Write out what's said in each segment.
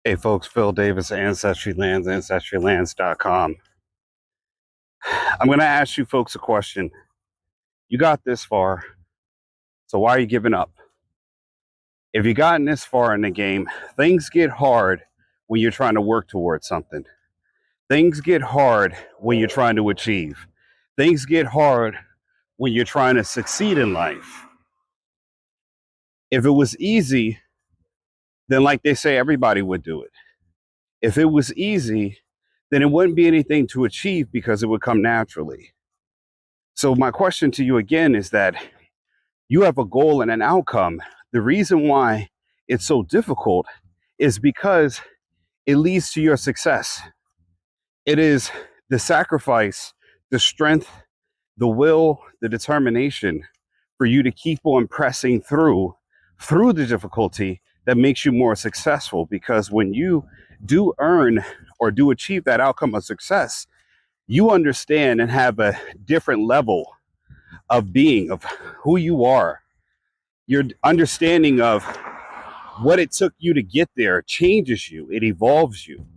Hey folks, Phillip Davis, Ancestry Lands, ancestrylands.com. I'm going to ask you folks a question. You got this far, so why are you giving up? If you've gotten this far in the game, things get hard when you're trying to work towards something. Things get hard when you're trying to achieve. Things get hard when you're trying to succeed in life. If it was easy, then like they say, everybody would do it. If it was easy, then it wouldn't be anything to achieve because it would come naturally. So my question to you again is that you have a goal and an outcome. The reason why it's so difficult is because it leads to your success. It is the sacrifice, the strength, the will, the determination for you to keep on pressing through the difficulty that makes you more successful. Because when you do earn or do achieve that outcome of success, you understand and have a different level of being, of who you are. Your understanding of what it took you to get there changes you, it evolves you.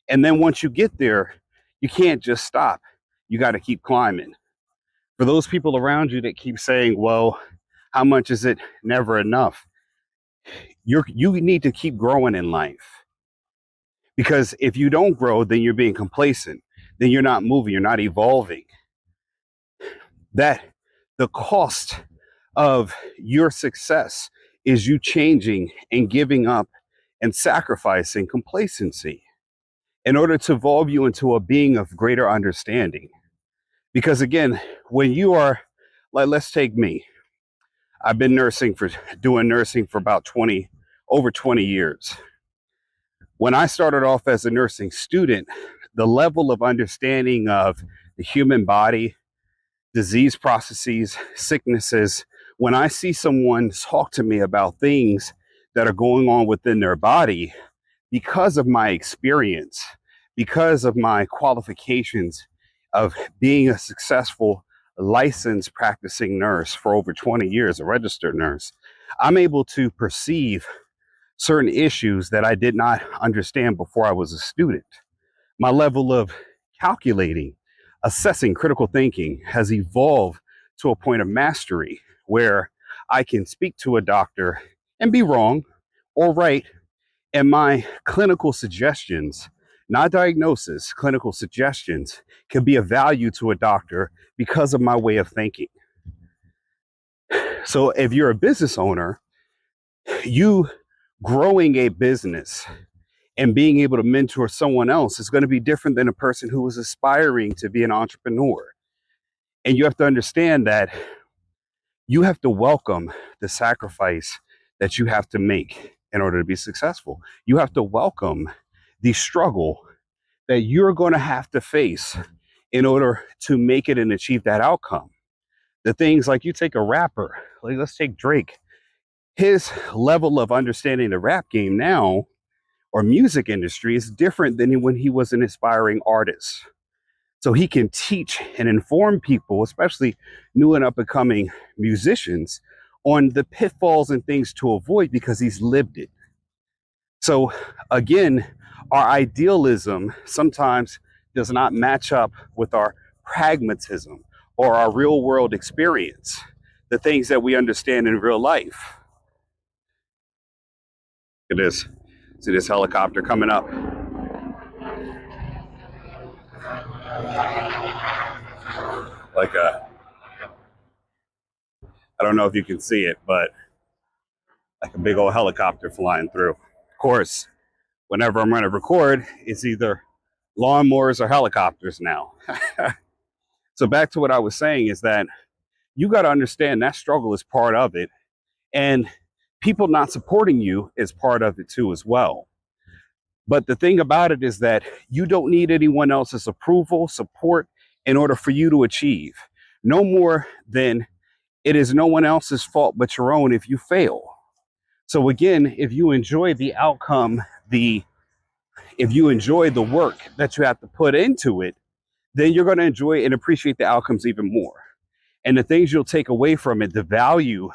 And then once you get there, you can't just stop. You got to keep climbing. For those people around you that keep saying, well, how much is it? Never enough. You need to keep growing in life. Because if you don't grow, then you're being complacent. Then you're not moving, you're not evolving. That the cost of your success is you changing and giving up and sacrificing complacency in order to evolve you into a being of greater understanding. Because again, when you are, like, let's take me. I've been doing nursing for about over 20 years. When I started off as a nursing student, the level of understanding of the human body, disease processes, sicknesses, when I see someone talk to me about things that are going on within their body, because of my experience, because of my qualifications of being a successful licensed practicing nurse for over 20 years, a registered nurse, I'm able to perceive certain issues that I did not understand before I was a student. My level of calculating, assessing, critical thinking has evolved to a point of mastery where I can speak to a doctor and be wrong or right, and my clinical suggestions, not diagnosis, clinical suggestions, can be of value to a doctor because of my way of thinking. So if you're a business owner, you growing a business and being able to mentor someone else is going to be different than a person who is aspiring to be an entrepreneur. And you have to understand that you have to welcome the sacrifice that you have to make in order to be successful. You have to welcome the struggle that you're going to have to face in order to make it and achieve that outcome. The things like, you take a rapper, like let's take Drake. His level of understanding the rap game now, or music industry, is different than when he was an aspiring artist. So he can teach and inform people, especially new and up and coming musicians, on the pitfalls and things to avoid because he's lived it. So again, our idealism sometimes does not match up with our pragmatism or our real world experience, the things that we understand in real life. It is. See this helicopter coming up. Like I don't know if you can see it, but like a big old helicopter flying through. Of course, whenever I'm going to record, it's either lawnmowers or helicopters now. So back to what I was saying is that you got to understand that struggle is part of it. And people not supporting you is part of it too as well. But the thing about it is that you don't need anyone else's approval, support in order for you to achieve. No more than it is no one else's fault but your own if you fail. So again, if you enjoy the outcome, if you enjoy the work that you have to put into it, then you're going to enjoy and appreciate the outcomes even more. And the things you'll take away from it, the value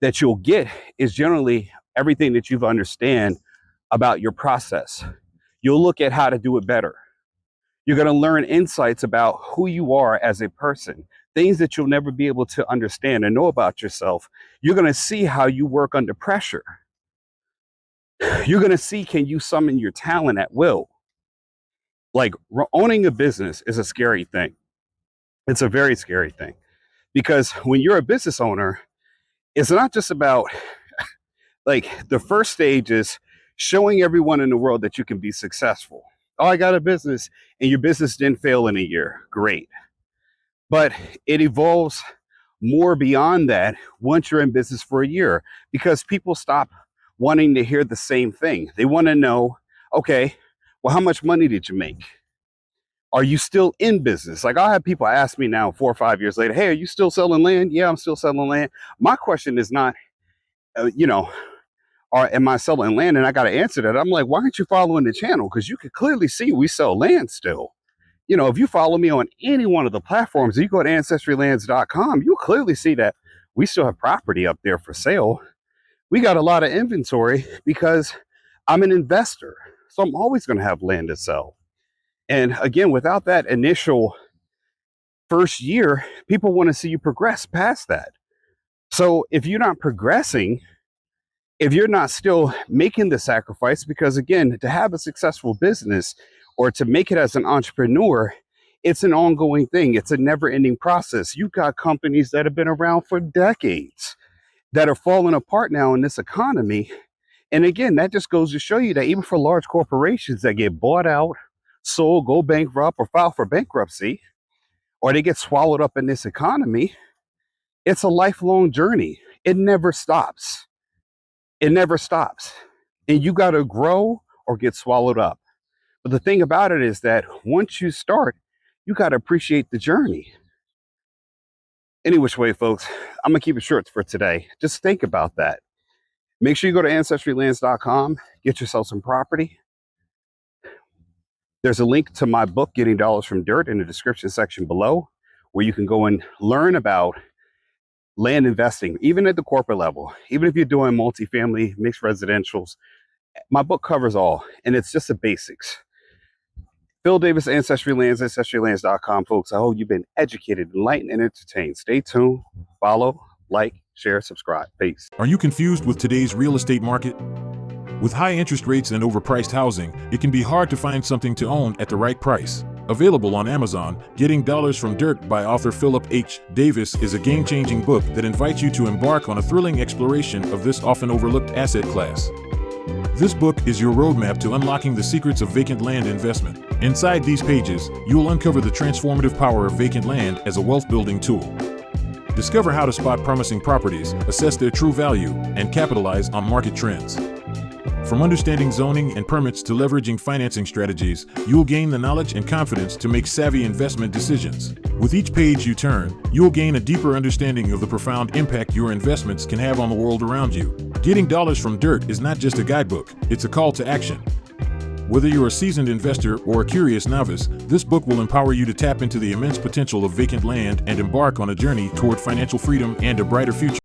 that you'll get, is generally everything that you've understand about your process. You'll look at how to do it better. You're going to learn insights about who you are as a person, things that you'll never be able to understand and know about yourself. You're going to see how you work under pressure. You're going to see, can you summon your talent at will? Like, owning a business is a scary thing. It's a very scary thing, because when you're a business owner, it's not just about, like, the first stage is showing everyone in the world that you can be successful. Oh, I got a business, and your business didn't fail in a year. Great. But it evolves more beyond that once you're in business for a year, because people stop wanting to hear the same thing. They want to know, okay, well, how much money did you make? Are you still in business? Like, I'll have people ask me now 4 or 5 years later, hey, are you still selling land? Yeah, I'm still selling land. My question is not, or am I selling land? And I got to answer that. I'm like, why aren't you following the channel? Because you can clearly see we sell land still. If you follow me on any one of the platforms, you go to ancestrylands.com, you'll clearly see that we still have property up there for sale. We got a lot of inventory because I'm an investor. So I'm always going to have land to sell. And again, without that initial first year, people want to see you progress past that. So if you're not progressing, if you're not still making the sacrifice, because again, to have a successful business or to make it as an entrepreneur, it's an ongoing thing. It's a never-ending process. You've got companies that have been around for decades that are falling apart now in this economy. And again, that just goes to show you that even for large corporations that get bought out, sold, go bankrupt, or file for bankruptcy, or they get swallowed up in this economy, it's a lifelong journey. It never stops. It never stops. And you got to grow or get swallowed up. But the thing about it is that once you start, you got to appreciate the journey. Any which way, folks, I'm going to keep it short for today. Just think about that. Make sure you go to ancestrylands.com, get yourself some property. There's a link to my book, Getting Dollars from Dirt, in the description section below, where you can go and learn about land investing, even at the corporate level. Even if you're doing multifamily, mixed residentials, my book covers all, and it's just the basics. Phillip Davis, Ancestry Lands, ancestrylands.com, folks. I hope you've been educated, enlightened, and entertained. Stay tuned, follow, like, share, subscribe. Peace. Are you confused with today's real estate market? With high interest rates and overpriced housing, it can be hard to find something to own at the right price. Available on Amazon, Getting Dollars from Dirt by author Phillip H. Davis is a game-changing book that invites you to embark on a thrilling exploration of this often overlooked asset class. This book is your roadmap to unlocking the secrets of vacant land investment. Inside these pages, you will uncover the transformative power of vacant land as a wealth-building tool. Discover how to spot promising properties, assess their true value, and capitalize on market trends. From understanding zoning and permits to leveraging financing strategies, you'll gain the knowledge and confidence to make savvy investment decisions. With each page you turn, you'll gain a deeper understanding of the profound impact your investments can have on the world around you. Getting Dollars from Dirt is not just a guidebook, it's a call to action. Whether you're a seasoned investor or a curious novice, this book will empower you to tap into the immense potential of vacant land and embark on a journey toward financial freedom and a brighter future.